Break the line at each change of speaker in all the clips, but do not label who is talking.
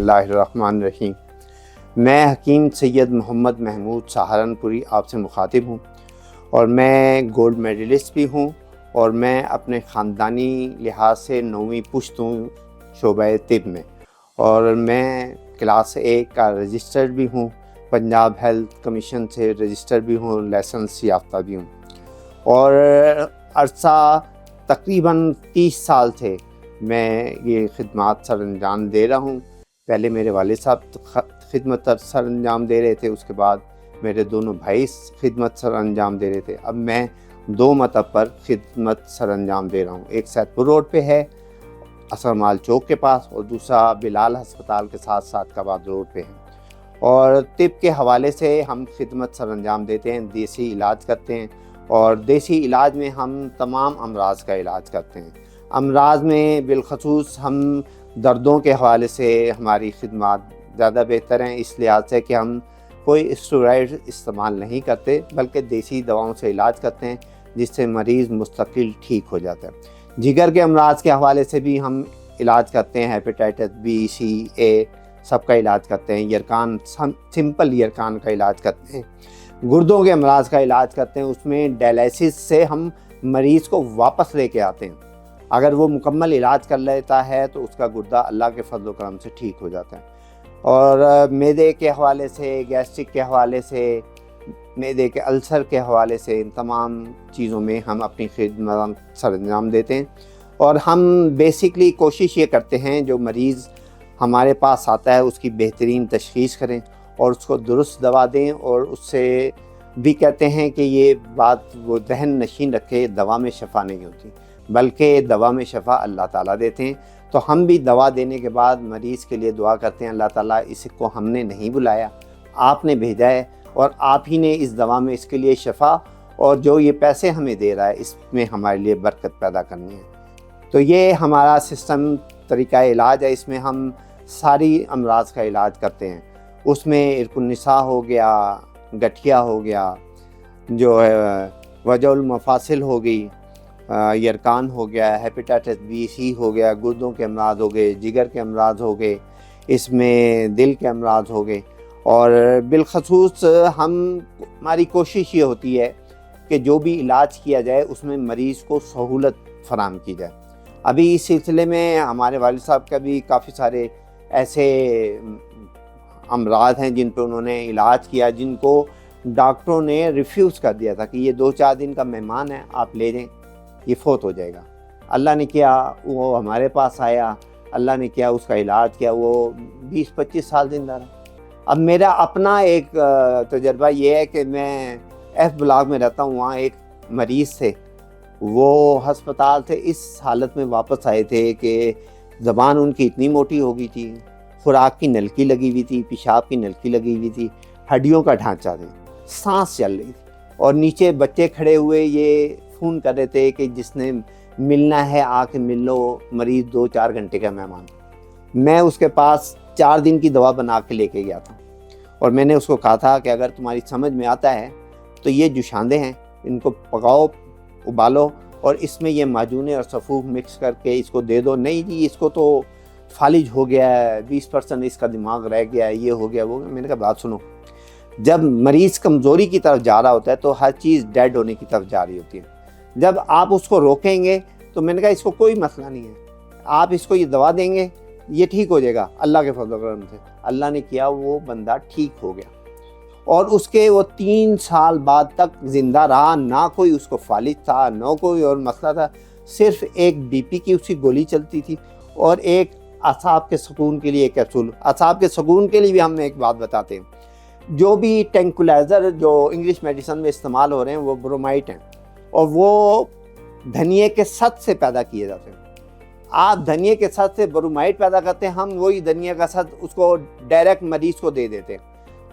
बिस्मिल्लाहिर्रहमानिर्रहीम। मैं हकीम सैयद मोहम्मद महमूद सहारनपुरी आपसे मुखातिब हूँ और मैं गोल्ड मेडलिस्ट भी हूँ और मैं अपने ख़ानदानी लिहाज से 9वीं पुश्त हूँ शोबे तिब में, और मैं क्लास A का रजिस्टर्ड भी हूँ, पंजाब हेल्थ कमीशन से रजिस्टर्ड भी हूँ, लाइसेंस याफ्ता भी हूँ। और अरसा तकरीबन 30 साल से मैं ये खिदमत सर अंजाम दे रहा हूँ। पहले मेरे वालिद साहब खिदमत सर अंजाम दे रहे थे, उसके बाद मेरे दोनों भाई खिदमत सर अंजाम दे रहे थे। अब मैं 2 मतब पर खिदमत सर अंजाम दे रहा हूँ। एक सैदपुर रोड पे है असरमाल चौक के पास, और दूसरा बिलाल हस्पताल के साथ सादकाबाद रोड पे है। और तिब के हवाले से हम खिदमत सर अंजाम देते हैं, देसी इलाज करते हैं, और देसी इलाज में हम तमाम अमराज का इलाज करते हैं। अमराज में बिलखसूस हम दर्दों के हवाले से हमारी खिदमत ज़्यादा बेहतर हैं, इस लिहाज से कि हम कोई स्टेरॉइड इस्तेमाल नहीं करते, बल्कि देसी दवाओं से इलाज करते हैं, जिससे मरीज़ मुस्तकिल ठीक हो जाता है। जिगर के अमराज के हवाले से भी हम इलाज करते हैं, हेपेटाइटिस B, C, A सबका इलाज करते हैं। यरकान सिंपल यरकान का इलाज करते हैं। गुर्दों के अमराज का इलाज करते हैं, उसमें डायलिसिस से हम मरीज़ को वापस लेके आते हैं। अगर वो मुकम्मल इलाज कर लेता है तो उसका गुर्दा अल्लाह के फजल करम से ठीक हो जाता है। और मैदे के हवाले से, गैस्ट्रिक के हवाले से, मैदे के अल्सर के हवाले से, इन तमाम चीज़ों में हम अपनी खिदमत सर अंजाम देते हैं। और हम बेसिकली कोशिश ये करते हैं जो मरीज़ हमारे पास आता है उसकी बेहतरीन तशख़ीस करें और उसको दुरुस्त दवा दें, और उससे भी कहते हैं कि ये बात वो जहन नशीन रखे, दवा में शफ़ा नहीं होती, बल्कि दवा में शफ़ा अल्लाह ताला देते हैं। तो हम भी दवा देने के बाद मरीज़ के लिए दुआ करते हैं, अल्लाह ताला इसको हमने नहीं बुलाया, आपने भेजा है, और आप ही ने इस दवा में इसके लिए शफ़ा, और जो ये पैसे हमें दे रहा है इसमें हमारे लिए बरकत पैदा करनी है। तो ये हमारा सिस्टम तरीक़ा इलाज है। इसमें हम सारी अमराज का इलाज करते हैं। उसमें इरकुन्निसा हो गया, गठिया हो गया, जो है वजउल मफासिल हो गई, यरकान हो गया, हेपेटाइटिस B, C हो गया, गुर्दों के अमराज हो गए, जिगर के अमराज हो गए, इसमें दिल के अमराज हो गए। और बिलखसूस हमारी कोशिश ये होती है कि जो भी इलाज किया जाए उसमें मरीज़ को सहूलत फराहम की जाए। अभी इस सिलसिले में हमारे वालिद साहब का भी काफ़ी सारे ऐसे अमराज हैं जिन पर उन्होंने इलाज किया, जिनको डॉक्टरों ने रिफ्यूज़ कर दिया था कि ये 2-4 दिन का मेहमान है, आप ले जाएं, ये फौत हो जाएगा। अल्लाह ने किया, वो हमारे पास आया, अल्लाह ने किया, उसका इलाज किया, वो 20-25 साल जिंदा रहा। अब मेरा अपना एक तजर्बा ये है कि मैं F ब्लॉक में रहता हूँ, वहाँ एक मरीज़ थे, वो हस्पताल से इस हालत में वापस आए थे कि ज़बान उनकी इतनी मोटी हो गई थी, खुराक की नलकी लगी हुई थी, पेशाब की नलकी लगी हुई थी, हड्डियों का ढांचा था, सांस चल रही थी, और नीचे बच्चे खड़े हुए ये फ़ोन कर रहे थे कि जिसने मिलना है आके मिल लो, मरीज़ 2-4 घंटे का मेहमान। मैं उसके पास 4 दिन की दवा बना के लेके गया था, और मैंने उसको कहा था कि अगर तुम्हारी समझ में आता है तो ये जुशांदे हैं, इनको पकाओ, उबालो, और इसमें ये माजून और सफ़ूफ मिक्स करके इसको दे दो। नहीं जी, इसको तो फालिज हो गया है, 20% इसका दिमाग रह गया है, ये हो गया वो। मैंने कहा बात सुनो, जब मरीज़ कमज़ोरी की तरफ जा रहा होता है तो हर चीज़ डेड होने की तरफ जा रही होती है। जब आप उसको रोकेंगे तो मैंने कहा इसको कोई मसला नहीं है, आप इसको ये दवा देंगे, ये ठीक हो जाएगा अल्लाह के फजल करम से। अल्लाह ने किया, वो बंदा ठीक हो गया, और उसके वो 3 साल बाद तक ज़िंदा रहा। ना कोई उसको फालिज था, ना कोई और मसला था, सिर्फ एक BP की उसकी गोली चलती थी, और एक असाब के सुकून के लिए कैप्सूल। असाब के सुकून के लिए भी हम एक बात बताते हैं, जो भी ट्रैंक्विलाइज़र जो इंग्लिश मेडिसिन में इस्तेमाल हो रहे हैं वो ब्रोमाइड हैं, और वो धनिए के सत से पैदा किए जाते हैं। आप धनिए के सत से ब्रोमाइड पैदा करते हैं, हम वही धनिया का सत उसको डायरेक्ट मरीज़ को दे देते हैं।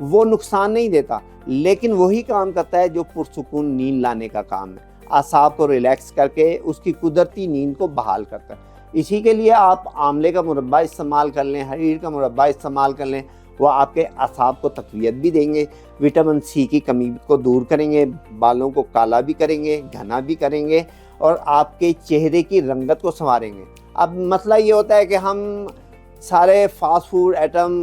वो नुकसान नहीं देता, लेकिन वही काम करता है जो पुरसुकून नींद लाने का काम है, आसाब को रिलैक्स करके उसकी कुदरती नींद को बहाल करता है। इसी के लिए आप आंवले का मुरब्बा इस्तेमाल कर लें, हरीर का मुरब्बा इस्तेमाल कर लें, वो आपके आसाब को तक़वियत भी देंगे, विटामिन C की कमी को दूर करेंगे, बालों को काला भी करेंगे, घना भी करेंगे, और आपके चेहरे की रंगत को संवारेंगे। अब मसला ये होता है कि हम سارے fast food item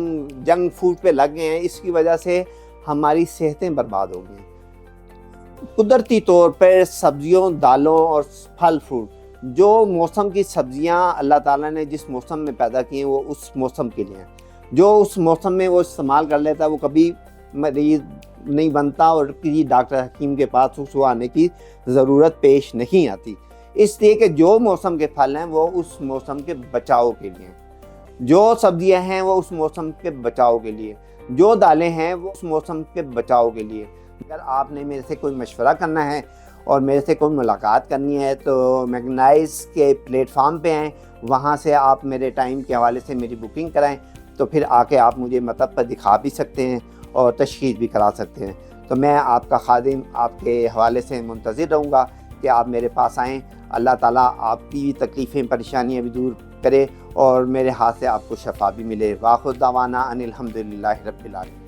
junk food پہ لگ گئے ہیں، اس کی وجہ سے ہماری صحتیں برباد ہو گئی ہیں۔ قدرتی طور پر سبزیوں، دالوں اور پھل فروٹ، جو موسم کی سبزیاں اللہ تعالیٰ نے جس موسم میں پیدا کی ہیں وہ اس موسم کے لیے ہیں، جو اس موسم میں وہ استعمال کر لیتا ہے وہ کبھی مریض نہیں بنتا اور کسی ڈاکٹر حکیم کے پاس اس کو آنے کی ضرورت پیش نہیں آتی، اس لیے کہ جو موسم کے پھل ہیں وہ اس موسم کے بچاؤ کے لیے ہیں، جو سبزیاں ہیں وہ اس موسم کے بچاؤ کے لیے، جو دالیں ہیں وہ اس موسم کے بچاؤ کے لیے۔ اگر آپ نے میرے سے کوئی مشورہ کرنا ہے اور میرے سے کوئی ملاقات کرنی ہے تو میگنائز کے پلیٹ فارم پہ آئیں، وہاں سے آپ میرے ٹائم کے حوالے سے میری بکنگ کرائیں، تو پھر آ کے آپ مجھے مطب پر دکھا بھی سکتے ہیں اور تشخیص بھی کرا سکتے ہیں۔ تو میں آپ کا خادم آپ کے حوالے سے منتظر رہوں گا کہ آپ میرے پاس آئیں۔ اللہ تعالیٰ آپ کی بھی تکلیفیں، پریشانیاں بھی دور کرے اور میرے ہاتھ سے آپ کو شفا بھی ملے۔ وآخر دعوانا ان الحمدللہ رب العالمین۔